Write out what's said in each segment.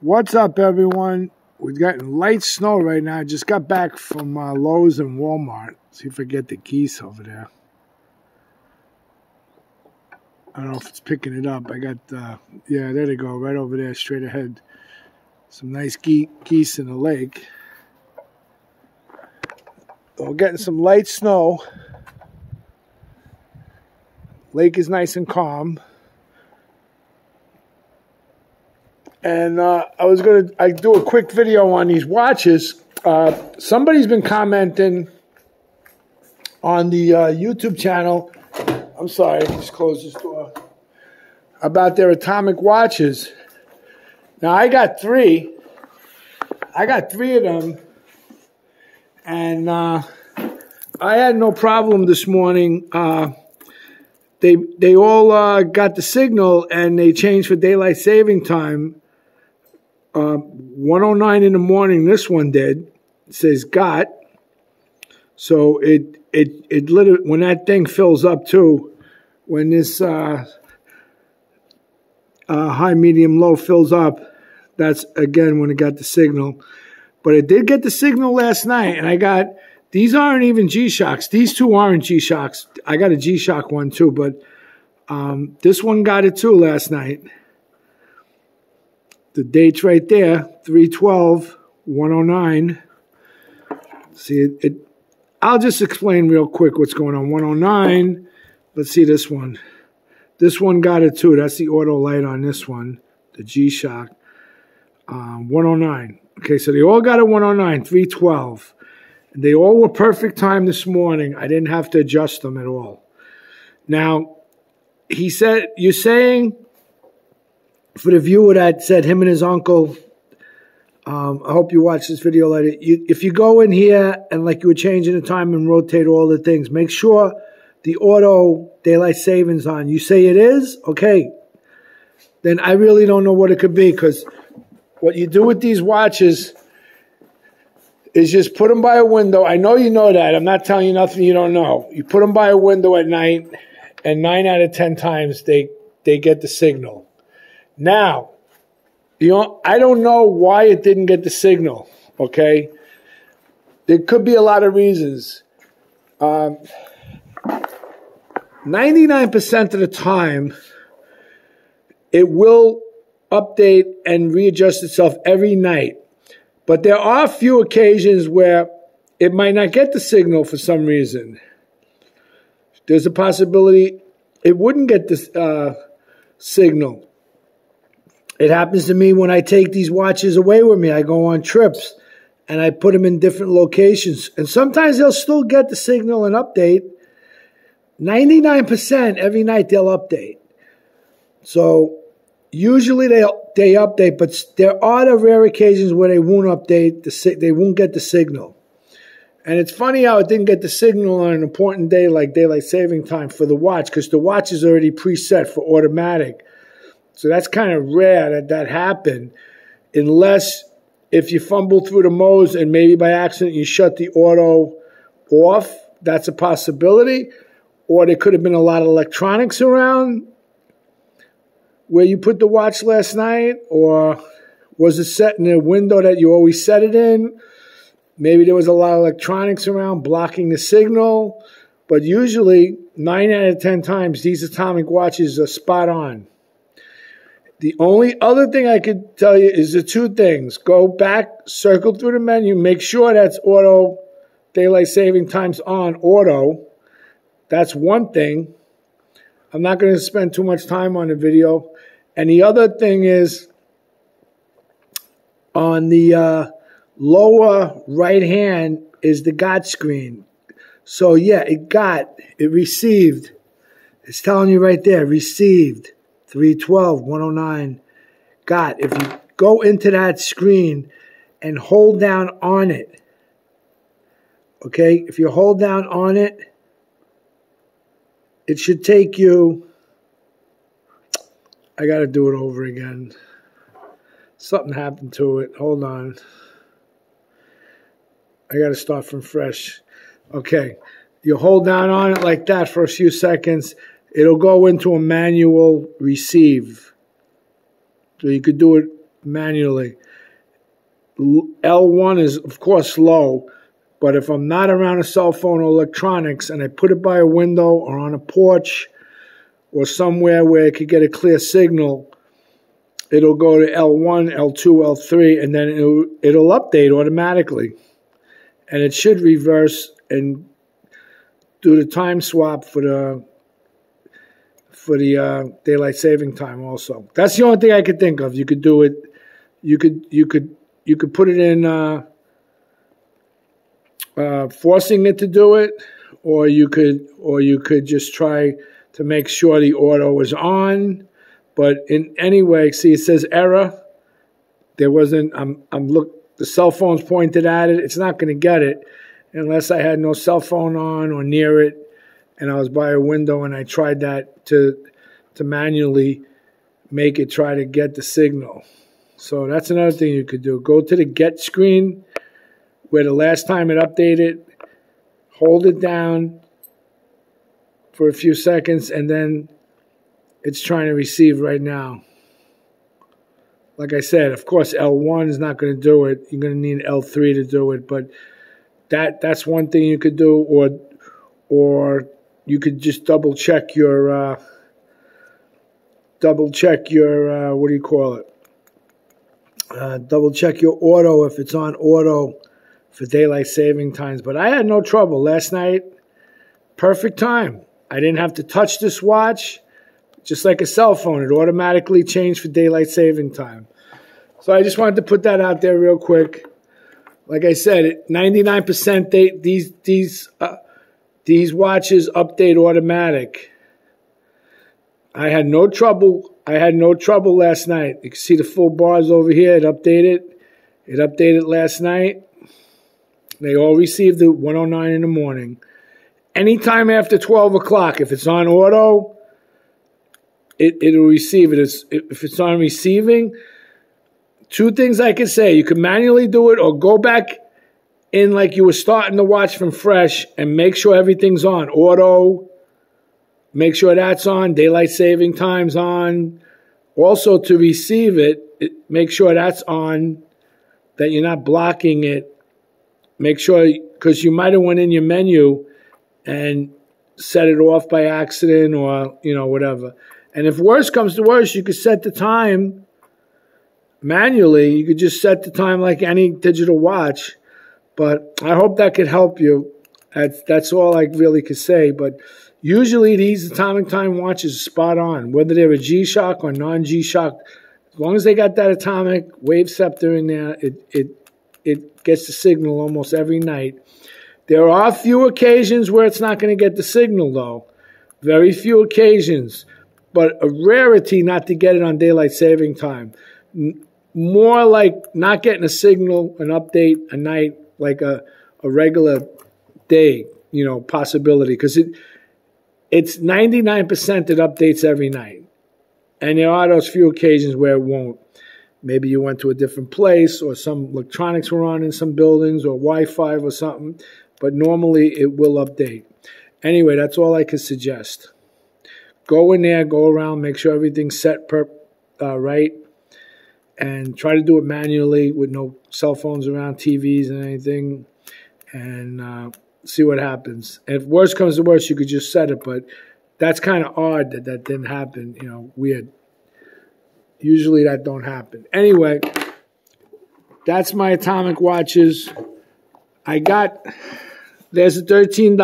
What's up, everyone? We're getting light snow right now. I just got back from Lowe's and Walmart. See if I get the geese over there. I don't know if it's picking it up. I got, yeah, there they go, right over there, straight ahead. Some nice geese in the lake. We're getting some light snow. Lake is nice and calm. And I do a quick video on these watches. Somebody's been commenting on the YouTube channel. I'm sorry, just close this door. About their atomic watches. Now I got three. I got three of them, and I had no problem this morning. They all got the signal, and they changed for daylight saving time. 1:09 in the morning, this one did. It says got. So it literally, when that thing fills up too, when this high, medium, low fills up, that's again when it got the signal. But it did get the signal last night, and I got, these aren't even G-Shocks. These two aren't G-Shocks. I got a G-Shock one too, but this one got it too last night. The date's right there, 3/12/109. See, I'll just explain real quick what's going on. 109, let's see this one. This one got it too. That's the auto light on this one, the G-Shock. 109. Okay, so they all got it 109, 3/12. They all were perfect time this morning. I didn't have to adjust them at all. Now, he said, you're saying, for the viewer that said him and his uncle, I hope you watch this video later. If you go in here and like you were changing the time and rotate all the things, make sure the auto daylight savings on. You say it is? Okay. Then I really don't know what it could be, because what you do with these watches is just put them by a window. I know you know that. I'm not telling you nothing you don't know. You put them by a window at night, and 9 out of 10 times they get the signal. Now, I don't know why it didn't get the signal, okay? There could be a lot of reasons. 99% of the time, it will update and readjust itself every night. But there are a few occasions where it might not get the signal for some reason. There's a possibility it wouldn't get the signal. It happens to me when I take these watches away with me. I go on trips, and I put them in different locations. And sometimes they'll still get the signal and update. 99% every night they'll update. So usually they update, but there are the rare occasions where they won't update, they won't get the signal. And it's funny how it didn't get the signal on an important day like daylight saving time for the watch, because the watch is already preset for automatic. So that's kind of rare that happened, unless if you fumble through the modes and maybe by accident you shut the auto off. That's a possibility. Or there could have been a lot of electronics around where you put the watch last night, or was it set in a window that you always set it in? Maybe there was a lot of electronics around blocking the signal. But usually, 9 out of 10 times, these atomic watches are spot on. The only other thing I could tell you is the two things. Go back, circle through the menu, make sure that's auto, daylight saving times on auto. That's one thing. I'm not going to spend too much time on the video. And the other thing is, on the lower right hand is the got screen. So yeah, it received. It's telling you right there, received. 3/12/109 got. If you go into that screen and hold down on it, okay, if you hold down on it, it should take you, I got to do it over again. Something happened to it. Hold on. I got to start from fresh. Okay. You hold down on it like that for a few seconds. It'll go into a manual receive. So you could do it manually. L1 is, of course, low, but if I'm not around a cell phone or electronics and I put it by a window or on a porch or somewhere where it could get a clear signal, it'll go to L1, L2, L3, and then it'll update automatically. And it should reverse and do the time swap for the daylight saving time also. That's the only thing I could think of. You could do it. You could put it in forcing it to do it, or you could just try to make sure the auto is on. But in any way, see, it says error. There wasn't. The cell phone's pointed at it. It's not going to get it unless I had no cell phone on or near it, and I was by a window and I tried that to manually make it try to get the signal. So that's another thing you could do. Go to the get screen where the last time it updated, hold it down for a few seconds, and then it's trying to receive right now. Like I said, of course, L1 is not going to do it. You're going to need L3 to do it, but that's one thing you could do, or you could just double check your what do you call it? Double check your auto if it's on auto for daylight saving times. But I had no trouble last night. Perfect time. I didn't have to touch this watch. Just like a cell phone, it automatically changed for daylight saving time. So I just wanted to put that out there real quick. Like I said, 99% these watches update automatic. I had no trouble. Last night. You can see the full bars over here. It updated. It updated last night. They all received it 1:09 in the morning. Anytime after 12 o'clock, if it's on auto, it'll receive it. If it's on receiving, two things I could say. You can manually do it or go back in like you were starting the watch from fresh and make sure everything's on. Auto, make sure that's on. Daylight saving time's on. Also, to receive it, make sure that's on, that you're not blocking it. Make sure, because you might have went in your menu and set it off by accident or, whatever. And if worse comes to worse, you could set the time manually. You could just set the time like any digital watch. But I hope that could help you. That's all I really could say. But usually these atomic time watches are spot on, whether they're a G-Shock or non-G-Shock. As long as they got that atomic wave scepter in there, it gets the signal almost every night. There are a few occasions where it's not going to get the signal, though. Very few occasions. But a rarity not to get it on daylight saving time. More like not getting a signal, an update, a night, like a regular day, possibility. Because it's 99% it updates every night. And there are those few occasions where it won't. Maybe you went to a different place or some electronics were on in some buildings or Wi-Fi or something. But normally it will update. Anyway, that's all I could suggest. Go in there, go around, make sure everything's set right, and try to do it manually with no cell phones around, TVs and anything, and see what happens. And if worse comes to worse, you could just set it, but that's kind of odd that didn't happen, weird. Usually that don't happen. Anyway, that's my atomic watches. There's a $13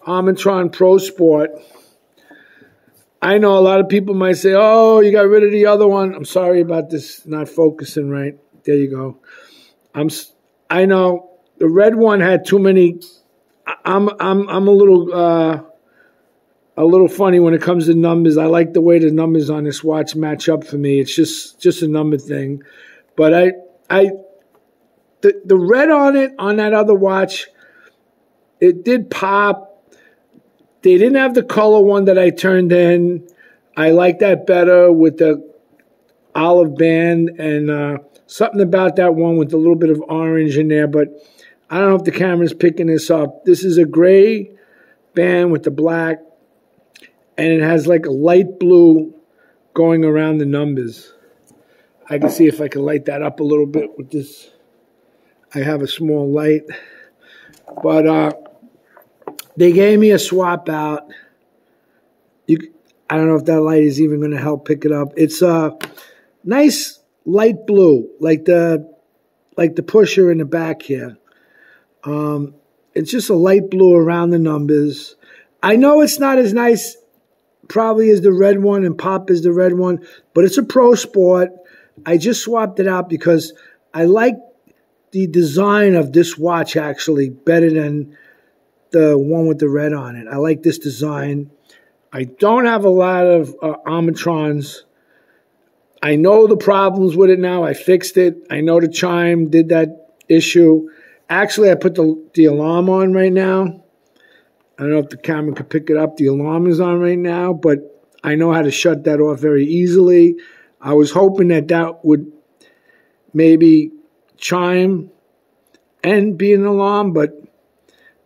Armitron Pro Sport. I know a lot of people might say, oh, you got rid of the other one. I'm sorry about this not focusing right. There you go. I know the red one had too many. I'm a little funny when it comes to numbers. I like the way the numbers on this watch match up for me. It's just a number thing. But the red on it, on that other watch, it did pop. They didn't have the color one that I turned in. I like that better with the olive band and something about that one with a little bit of orange in there. But I don't know if the camera's picking this up. This is a gray band with the black, and it has like a light blue going around the numbers. I can see if I can light that up a little bit with this. I have a small light. But they gave me a swap out. I don't know if that light is even going to help pick it up. It's a nice light blue, like the pusher in the back here. It's just a light blue around the numbers. I know it's not as nice probably as the red one and pop as the red one, but it's a Pro Sport. I just swapped it out because I like the design of this watch actually better than the one with the red on it. I like this design. I don't have a lot of Armitrons. I know the problems with it now. I fixed it. I know the chime did that issue. Actually, I put the alarm on right now. I don't know if the camera could pick it up. The alarm is on right now, but I know how to shut that off very easily. I was hoping that would maybe chime and be an alarm, but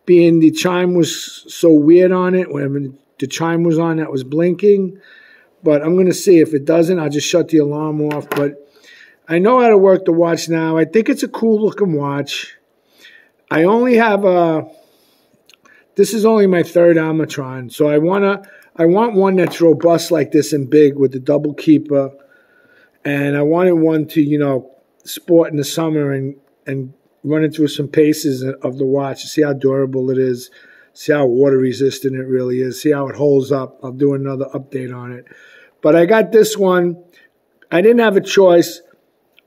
being the chime was so weird on it, when the chime was on, that was blinking. But I'm going to see. If it doesn't, I'll just shut the alarm off. But I know how to work the watch now. I think it's a cool looking watch. I only have this is only my third Armitron, so I want one that's robust like this and big with the double keeper, and I wanted one to sport in the summer and run it through some paces of the watch to see how durable it is, see how water resistant it really is, see how it holds up. I'll do another update on it. But I got this one. I didn't have a choice.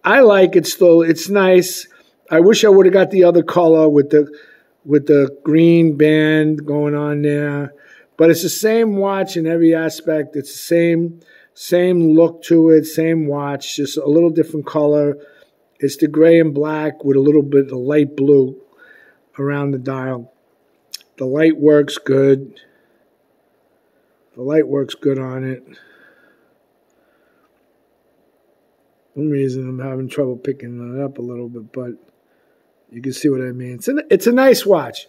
I like it still. It's nice. I wish I would have got the other color with the green band going on there. But it's the same watch in every aspect. It's the same look to it, same watch, just a little different color. It's the gray and black with a little bit of light blue around the dial. The light works good. The light works good on it. For some reason I'm having trouble picking it up a little bit, but you can see what I mean. It's a nice watch.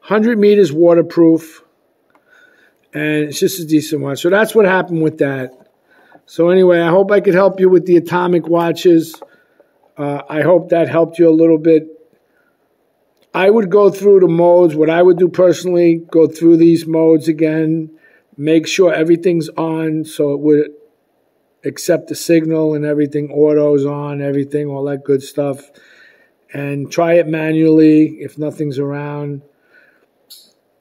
100 meters waterproof. And it's just a decent watch. So that's what happened with that. So anyway, I hope I could help you with the atomic watches. I hope that helped you a little bit. I would go through the modes. What I would do personally, go through these modes again. Make sure everything's on so it would accept the signal and everything. Auto's on, everything, all that good stuff. And try it manually if nothing's around.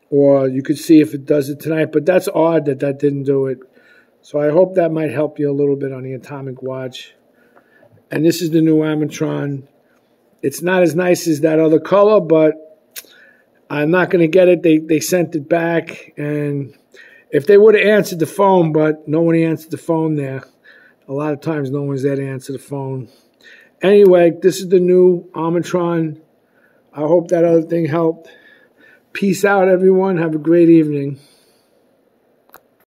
Or you could see if it does it tonight. But that's odd that didn't do it. So I hope that might help you a little bit on the atomic watch. And this is the new Armitron. It's not as nice as that other color, but I'm not going to get it. They sent it back. And if they would have answered the phone, but no one answered the phone there. A lot of times no one's there to answer the phone. Anyway, this is the new Armitron. I hope that other thing helped. Peace out, everyone. Have a great evening.